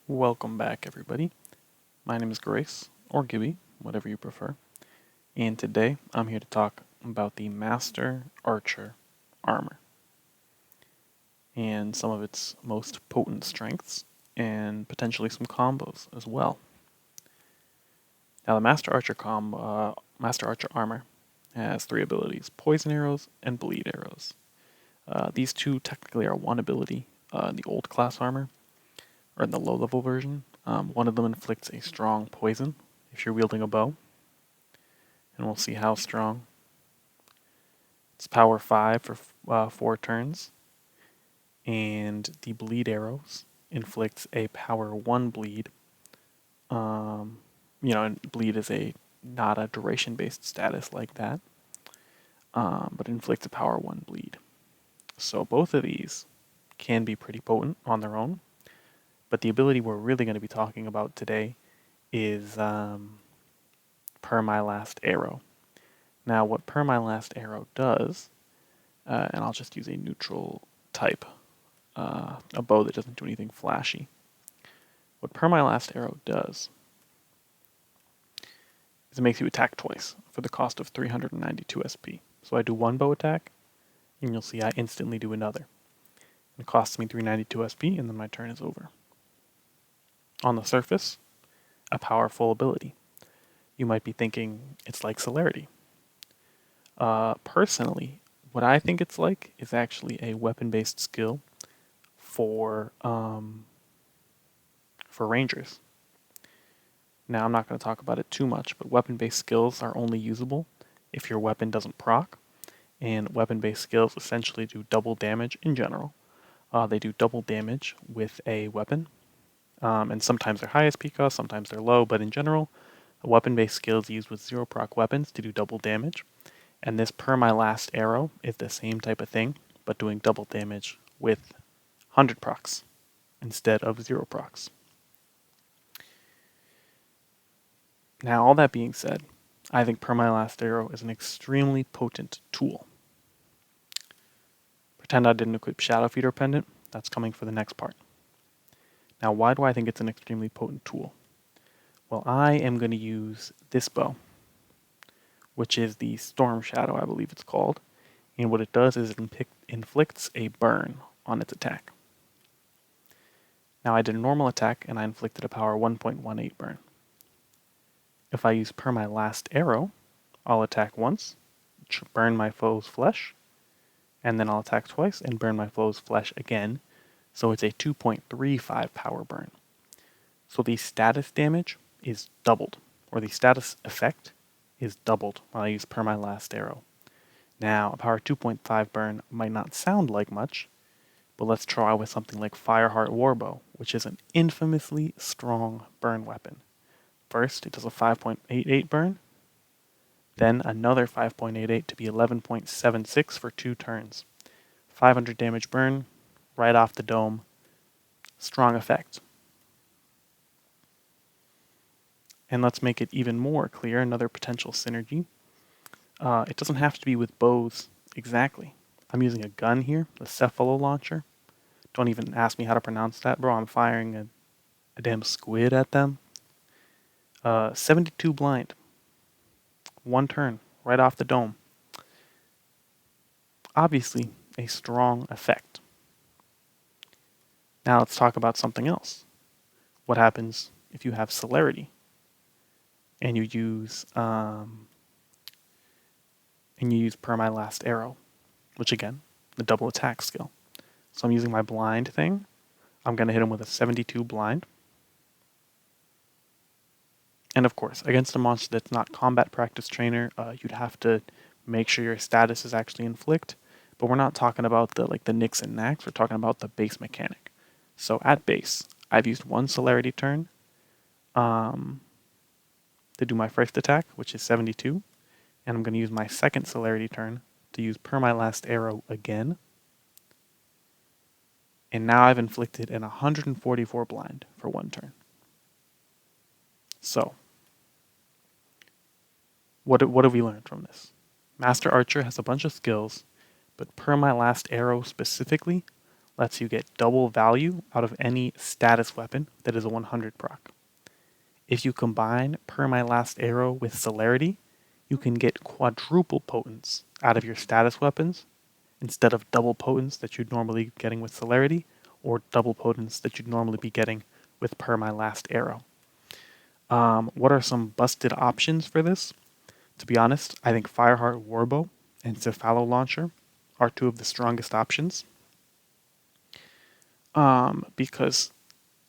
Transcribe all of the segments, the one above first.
Welcome back, everybody. My name is Grace, or Gibby, whatever you prefer, and today I'm here to talk about the Master Archer armor and some of its most potent strengths and potentially some combos as well. Now, the Master Archer armor has three abilities: Poison Arrows and Bleed Arrows. These two technically are one ability in the old class armor, or in the low level version. One of them inflicts a strong poison if you're wielding a bow, and we'll see how strong. It's power 5 for 4 turns, and the bleed arrows inflicts a power 1 bleed. And bleed is not a duration based status like that, but inflicts a power 1 bleed. So both of these can be pretty potent on their own, but the ability we're really going to be talking about today is Per My Last Arrow. Now, what Per My Last Arrow does, and I'll just use a neutral type, a bow that doesn't do anything flashy. What Per My Last Arrow does is it makes you attack twice for the cost of 392 SP. So I do one bow attack, and you'll see I instantly do another. It costs me 392 SP, and then my turn is over. On the surface, a powerful ability. You might be thinking it's like Celerity. Personally, what I think it's like is actually a weapon-based skill for rangers. Now, I'm not going to talk about it too much, but weapon-based skills are only usable if your weapon doesn't proc, and weapon-based skills essentially do double damage in general. They do double damage with a weapon, and sometimes they're high SP cost, sometimes they're low, but in general, a weapon-based skill is used with 0 proc weapons to do double damage, and this Per My Last Arrow is the same type of thing, but doing double damage with 100 procs instead of 0 procs. Now, all that being said, I think Per My Last Arrow is an extremely potent tool. Pretend I didn't equip Shadow Feeder Pendant. That's coming for the next part. Now, why do I think it's an extremely potent tool? Well, I am going to use this bow, which is the Storm Shadow, I believe it's called. And what it does is it inflicts a burn on its attack. Now, I did a normal attack, and I inflicted a power 1.18 burn. If I use Per My Last Arrow, I'll attack once, burn my foe's flesh, and then I'll attack twice and burn my foe's flesh again, so it's a 2.35 power burn. So the status damage is doubled, or the status effect is doubled when I use Per My Last Arrow. Now, a power 2.5 burn might not sound like much, but let's try with something like Fireheart Warbow, which is an infamously strong burn weapon. First, it does a 5.88 burn, then another 5.88 to be 11.76 for 2 turns. 500 damage burn, right off the dome. Strong effect. And let's make it even more clear, another potential synergy. It doesn't have to be with bows exactly. I'm using a gun here, the Cephalo launcher. Don't even ask me how to pronounce that, bro. I'm firing a damn squid at them. 72 blind. 1 turn, right off the dome. Obviously, a strong effect. Now let's talk about something else. What happens if you have Celerity and you use Per My Last Arrow, which again, the double attack skill. So I'm using my blind thing. I'm going to hit him with a 72 blind. And of course, against a monster that's not combat practice trainer, you'd have to make sure your status is actually inflict. But we're not talking about the nicks and knacks. We're talking about the base mechanic. So at base, I've used 1 Celerity turn to do my first attack, which is 72. And I'm going to use my second Celerity turn to use Per My Last Arrow again. And now I've inflicted an 144 blind for 1 turn. So, what have we learned from this? Master Archer has a bunch of skills, but Per My Last Arrow specifically lets you get double value out of any status weapon that is a 100 proc. If you combine Per My Last Arrow with Celerity, you can get quadruple potence out of your status weapons instead of double potence that you'd normally be getting with Celerity, or double potence that you'd normally be getting with Per My Last Arrow. What are some busted options for this? To be honest, I think Fireheart Warbow and Cephalo Launcher are two of the strongest options. Because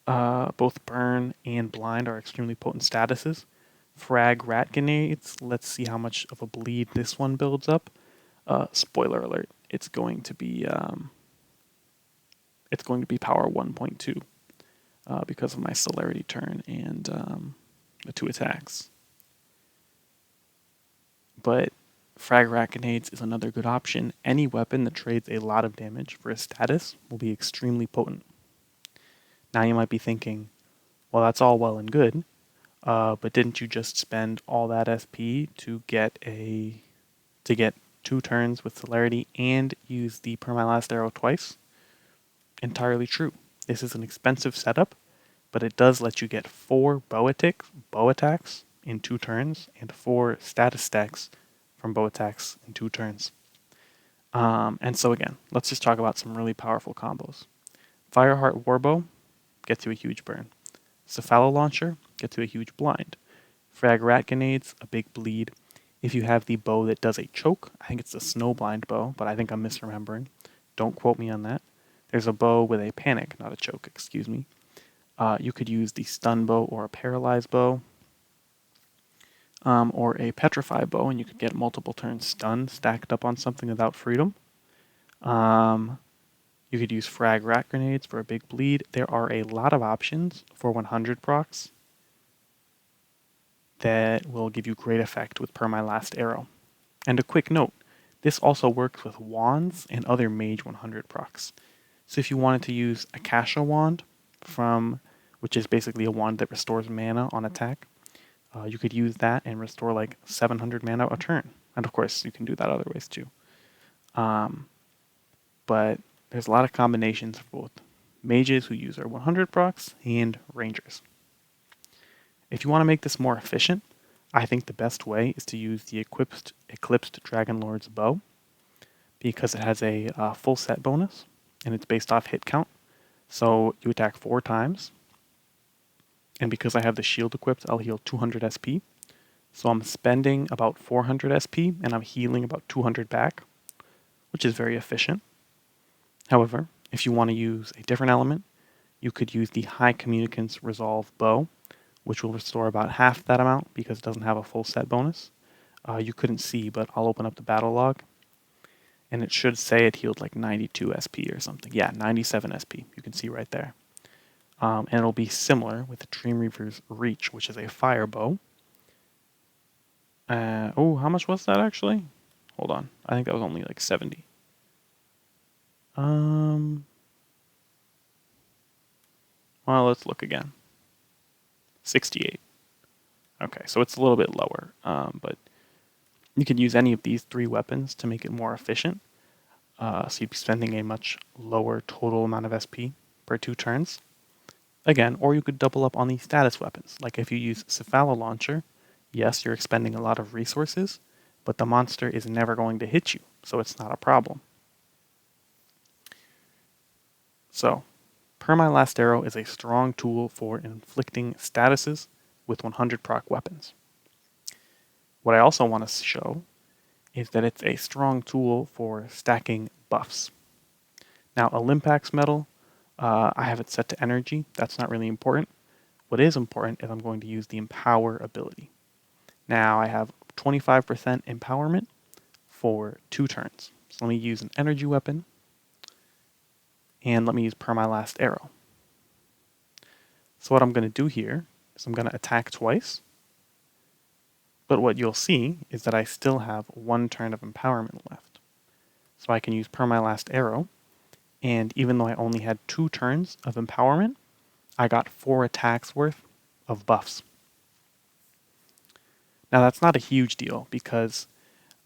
both Burn and Blind are extremely potent statuses. Frag Rat Grenades, let's see how much of a bleed this one builds up. Spoiler alert, it's going to be power 1.2 because of my Celerity turn and the 2 attacks. But Frag Rat Grenades is another good option. Any weapon that trades a lot of damage for a status will be extremely potent. Now you might be thinking, well, that's all well and good, but didn't you just spend all that SP to get 2 turns with Celerity and use the Per My Last Arrow twice? Entirely true. This is an expensive setup, but it does let you get 4 bow attacks in 2 turns and 4 status stacks from bow attacks in 2 turns. And so again, let's just talk about some really powerful combos. Fireheart Warbow gets you a huge burn. Cephalo Launcher gets you a huge blind. Frag Rat Grenades, a big bleed. If you have the bow that does a choke, I think it's a Snowblind bow, but I think I'm misremembering. Don't quote me on that. There's a bow with a panic, not a choke, excuse me. You could use the stun bow or a paralyzed bow, or a petrify bow, and you could get multiple turns stun stacked up on something without freedom. You could use Frag Rat Grenades for a big bleed. There are a lot of options for 100 procs that will give you great effect with Per My Last Arrow. And a quick note, this also works with wands and other mage 100 procs. So if you wanted to use Akasha Wand, which is basically a wand that restores mana on attack, you could use that and restore like 700 mana a turn. And of course, you can do that other ways too. But there's a lot of combinations for both mages who use our 100 procs and rangers. If you want to make this more efficient, I think the best way is to use the Eclipsed Dragonlord's Bow, because it has a full set bonus, and it's based off hit count. So you attack 4 times, and because I have the shield equipped, I'll heal 200 SP. So I'm spending about 400 SP, and I'm healing about 200 back, which is very efficient. However, if you want to use a different element, you could use the High Communicant's Resolve Bow, which will restore about half that amount because it doesn't have a full set bonus. You couldn't see, but I'll open up the battle log, and it should say it healed like 92 SP or something. Yeah, 97 SP. You can see right there. And it'll be similar with Dreamreaver's Reach, which is a fire bow. How much was that actually? Hold on. I think that was only like 70. Well, let's look again. 68. Okay, so it's a little bit lower, but you can use any of these 3 weapons to make it more efficient. So you'd be spending a much lower total amount of SP per 2 turns. Again, or you could double up on the status weapons. Like if you use Cephalo Launcher, yes, you're expending a lot of resources, but the monster is never going to hit you, so it's not a problem. So, Per My Last Arrow is a strong tool for inflicting statuses with 100 proc weapons. What I also want to show is that it's a strong tool for stacking buffs. Now, a Limpax medal, I have it set to energy. That's not really important. What is important is I'm going to use the Empower ability. Now, I have 25% empowerment for 2 turns. So let me use an energy weapon, and let me use Per My Last Arrow. So what I'm going to do here is I'm going to attack twice, but what you'll see is that I still have 1 turn of empowerment left. So I can use Per My Last Arrow, and even though I only had 2 turns of empowerment, I got 4 attacks worth of buffs. Now that's not a huge deal because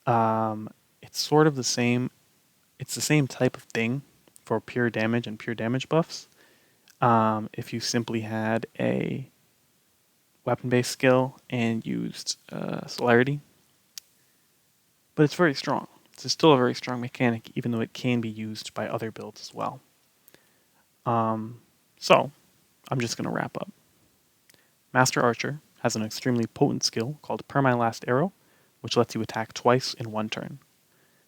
it's sort of the same. It's the same type of thing for pure damage and pure damage buffs if you simply had a weapon-based skill and used celerity. But it's very strong. It's still a very strong mechanic, even though it can be used by other builds as well. So, I'm just going to wrap up. Master Archer has an extremely potent skill called Perma-Last Arrow, which lets you attack twice in one turn.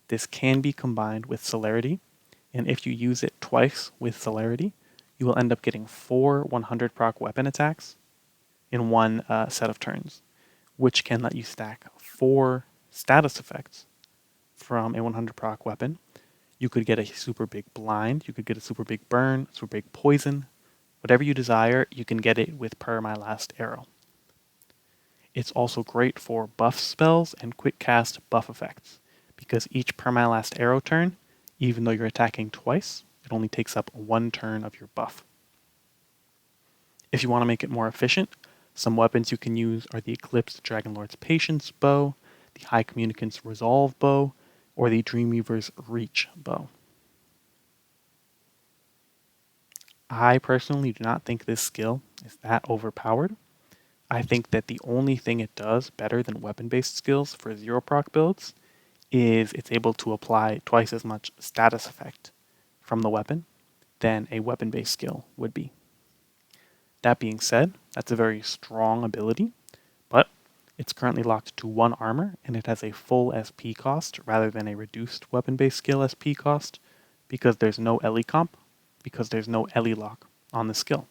This can be combined with celerity, and if you use it twice with celerity, you will end up getting 4 100 proc weapon attacks in one set of turns, which can let you stack 4 status effects from a 100 proc weapon. You could get a super big blind, you could get a super big burn, super big poison. Whatever you desire, you can get it with Perma-Last Arrow. It's also great for buff spells and quick cast buff effects, because each Perma-Last Arrow turn, even though you're attacking twice, it only takes up 1 turn of your buff. If you want to make it more efficient, some weapons you can use are the Eclipsed Dragonlord's Patience bow, the High Communicant's Resolve bow, or the Dreamweaver's Reach bow. I personally do not think this skill is that overpowered. I think that the only thing it does better than weapon-based skills for 0-proc builds is it's able to apply twice as much status effect from the weapon than a weapon-based skill would be. That being said, that's a very strong ability, but it's currently locked to 1 armor, and it has a full SP cost rather than a reduced weapon-based skill SP cost, because there's no Ellie comp, because there's no Ellie lock on the skill.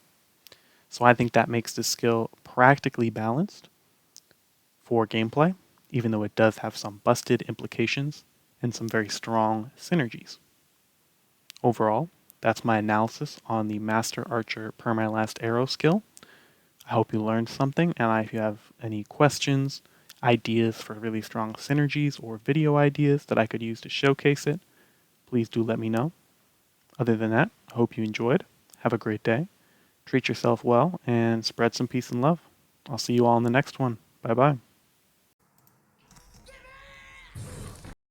So I think that makes this skill practically balanced for gameplay, even though it does have some busted implications and some very strong synergies. Overall, that's my analysis on the Master Archer Perma-Last Arrow skill. I hope you learned something, and if you have any questions, ideas for really strong synergies, or video ideas that I could use to showcase it, please do let me know. Other than that, I hope you enjoyed. Have a great day. Treat yourself well, and spread some peace and love. I'll see you all in the next one. Bye-bye.